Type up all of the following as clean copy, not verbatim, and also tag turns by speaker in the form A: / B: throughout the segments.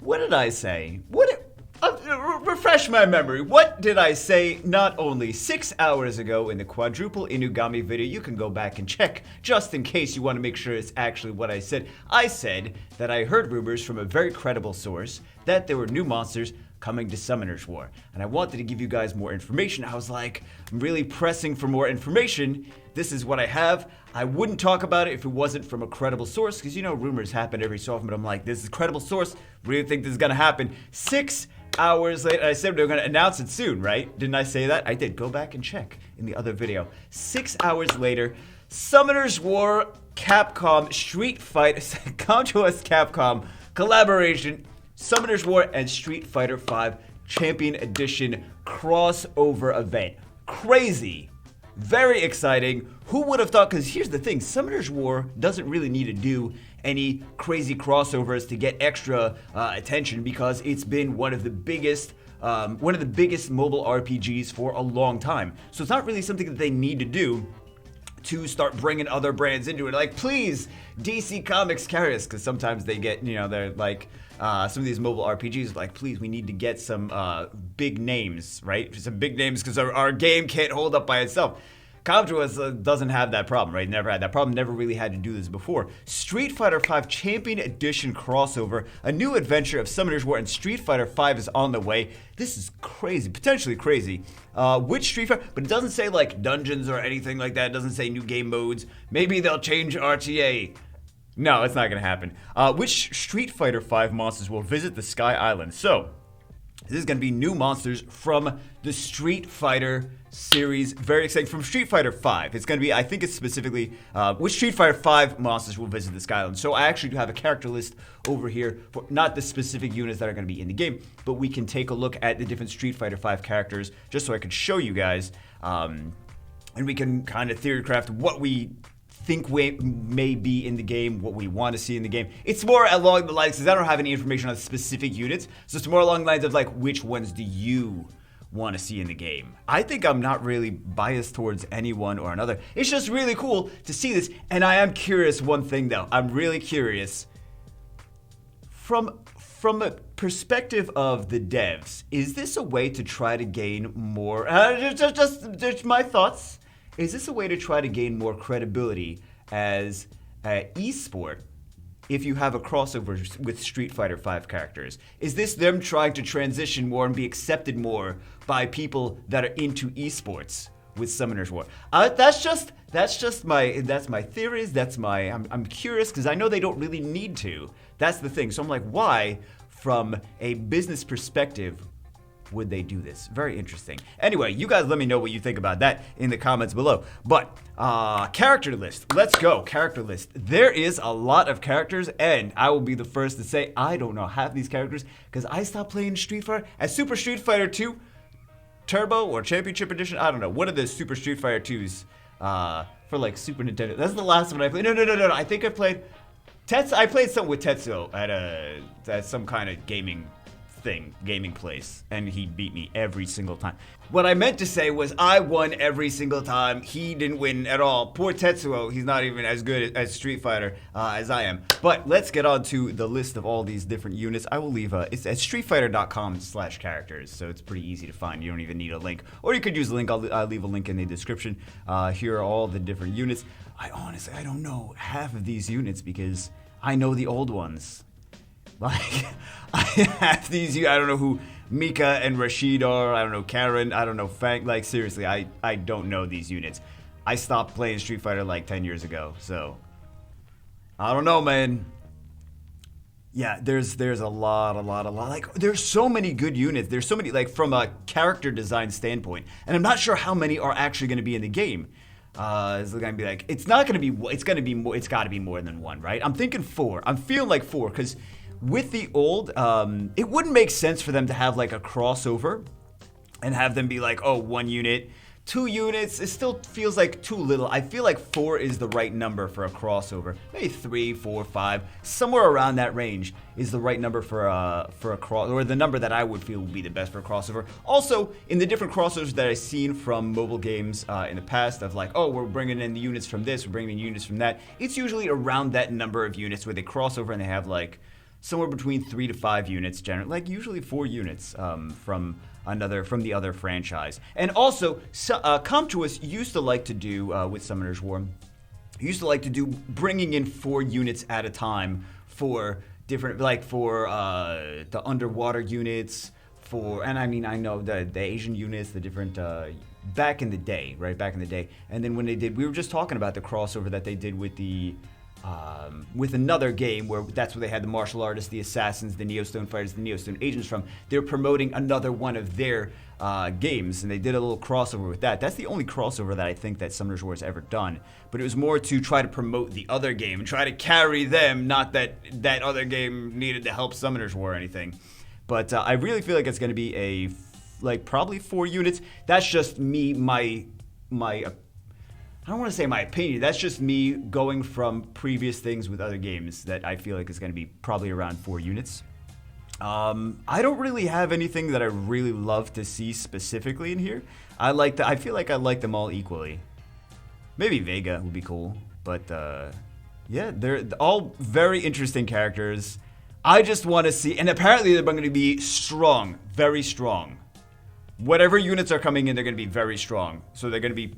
A: What did I say? Refresh my memory. What did I say not only 6 hours ago in the quadruple Inugami video? You can go back and check just in case you want to make sure it's actually what I said. I said that I heard rumors from a very credible source that there were new monsters coming to Summoner's War. And I wanted to give you guys more information. I was like, I'm really pressing for more information. This is what I have. I wouldn't talk about it if it wasn't from a credible source, because you know rumors happen every so often, but I'm like, this is a credible source. Really think this is gonna happen. 6 hours later, I said they were gonna announce it soon, right? Didn't I say that? I did. Go back and check in the other video. 6 hours later, Summoner's War, Capcom, Street Fighter, come to us Capcom, collaboration, Summoner's War and Street Fighter V Champion Edition crossover event. Crazy. Very exciting. Who would have thought? Because here's the thing, Summoner's War doesn't really need to do any crazy crossovers to get extra attention, because it's been one of the biggest mobile RPGs for a long time. So it's not really something that they need to do to start bringing other brands into it. Like, please, DC Comics carry us, because sometimes they get, they're like, some of these mobile RPGs, like, please, we need to get some big names, right? Some big names, because our game can't hold up by itself. Comtros doesn't have that problem, right? Never had that problem, never really had to do this before. Street Fighter V Champion Edition crossover, a new adventure of Summoner's War and Street Fighter V is on the way. This is crazy, potentially crazy. Which Street Fighter, but it doesn't say like dungeons or anything like that. It doesn't say new game modes. Maybe they'll change RTA. No, it's not gonna happen. Which Street Fighter V monsters will visit the Sky Island? So, this is gonna be new monsters from the Street Fighter series. Very exciting. From Street Fighter V. It's gonna be, I think it's specifically, which Street Fighter V monsters will visit the Sky Island. So I actually do have a character list over here for not the specific units that are gonna be in the game, but we can take a look at the different Street Fighter V characters, just so I can show you guys, and we can kind of theorycraft what we think may be in the game, what we want to see in the game. It's more along the lines, because I don't have any information on specific units, so it's more along the lines of like, which ones do you want to see in the game? I think I'm not really biased towards any one or another. It's just really cool to see this, and I am curious one thing though. I'm really curious. From a perspective of the devs, is this a way to try to gain more, just my thoughts. Is this a way to try to gain more credibility as an esport if you have a crossover with Street Fighter V characters? Is this them trying to transition more and be accepted more by people that are into esports with Summoner's War? That's just my theories. I'm curious, because I know they don't really need to. That's the thing. So I'm like, why, from a business perspective, would they do this? Very interesting. Anyway, you guys let me know what you think about that in the comments below. But, character list. Let's go. Character list. There is a lot of characters, and I will be the first to say I don't know half these characters, because I stopped playing Street Fighter at Super Street Fighter 2 Turbo or Championship Edition. I don't know. One of the Super Street Fighter 2s for like Super Nintendo. That's the last one I played. No. I think I played I played something with Tetsuo at some kind of gaming place, and he beat me every single time. What I meant to say was I won every single time. He didn't win at all. Poor Tetsuo, he's not even as good at Street Fighter as I am. But let's get on to the list of all these different units. I will leave it's at streetfighter.com/characters, so it's pretty easy to find. You don't even need a link, or you could use a link. I'll leave a link in the description. Here are all the different units. I don't know half of these units, because I know the old ones. Like, I have these, I don't know who Mika and Rashid are, I don't know Karen, I don't know Fang, like seriously, I don't know these units. I stopped playing Street Fighter like 10 years ago, so, I don't know, man. Yeah, there's a lot, like, there's so many good units, there's so many, like, from a character design standpoint, and I'm not sure how many are actually going to be in the game. It's gonna be like, it's gotta be more than one, right? I'm thinking 4, I'm feeling like 4, because with the old, it wouldn't make sense for them to have like a crossover and have them be like, oh, 1 unit, 2 units. It still feels like too little. I feel like 4 is the right number for a crossover. Maybe 3, 4, 5, somewhere around that range is the right number for a cross, or the number that I would feel would be the best for a crossover. Also, in the different crossovers that I've seen from mobile games in the past, of like, oh, we're bringing in the units from this, we're bringing in units from that. It's usually around that number of units where they cross over and they have like somewhere between 3 to 5 units, generally, like usually 4 units from the other franchise. And also, Comtuous used to like to do with Summoner's War. Used to like to do bringing in 4 units at a time for different, like for the underwater units. And I mean, I know the Asian units, the different, back in the day, right? Back in the day. And then when they did, we were just talking about the crossover that they did with with another game where that's where they had the martial artists, the assassins, the Neostone fighters, the Neostone agents from. They're promoting another one of their games, and they did a little crossover with that. That's the only crossover that I think that Summoner's War has ever done. But it was more to try to promote the other game and try to carry them, not that that other game needed to help Summoner's War or anything. But I really feel like it's going to be probably 4 units. That's just me, my I don't want to say my opinion. That's just me going from previous things with other games that I feel like is going to be probably around 4 units. I don't really have anything that I really love to see specifically in here. I feel like I like them all equally. Maybe Vega would be cool, but yeah, they're all very interesting characters. I just want to see, and apparently they're going to be strong, very strong. Whatever units are coming in, they're going to be very strong. So they're going to be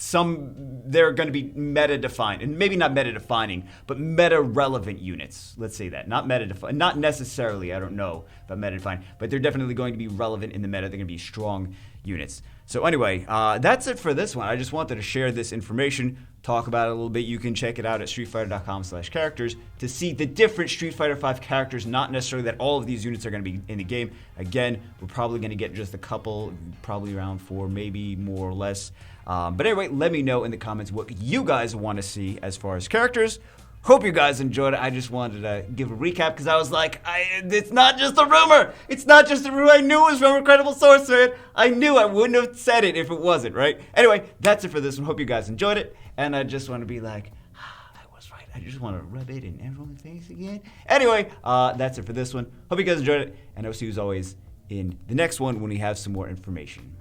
A: they're going to be meta-defined, and maybe not meta-defining, but meta-relevant units. Let's say that. Not meta-defined, not necessarily, I don't know about meta-defined, but they're definitely going to be relevant in the meta. They're going to be strong units. So anyway, that's it for this one. I just wanted to share this information, talk about it a little bit. You can check it out at streetfighter.com/characters to see the different Street Fighter V characters, not necessarily that all of these units are going to be in the game. Again, we're probably going to get just a couple, probably around 4, maybe more or less. But anyway, let me know in the comments what you guys want to see as far as characters. Hope you guys enjoyed it. I just wanted to give a recap because I was like, it's not just a rumor. It's not just a rumor. I knew it was from a credible source, man. I knew I wouldn't have said it if it wasn't, right? Anyway, that's it for this one. Hope you guys enjoyed it. And I just want to be like, I was right. I just want to rub it in everyone's face again. Anyway, that's it for this one. Hope you guys enjoyed it. And I'll see you as always in the next one when we have some more information.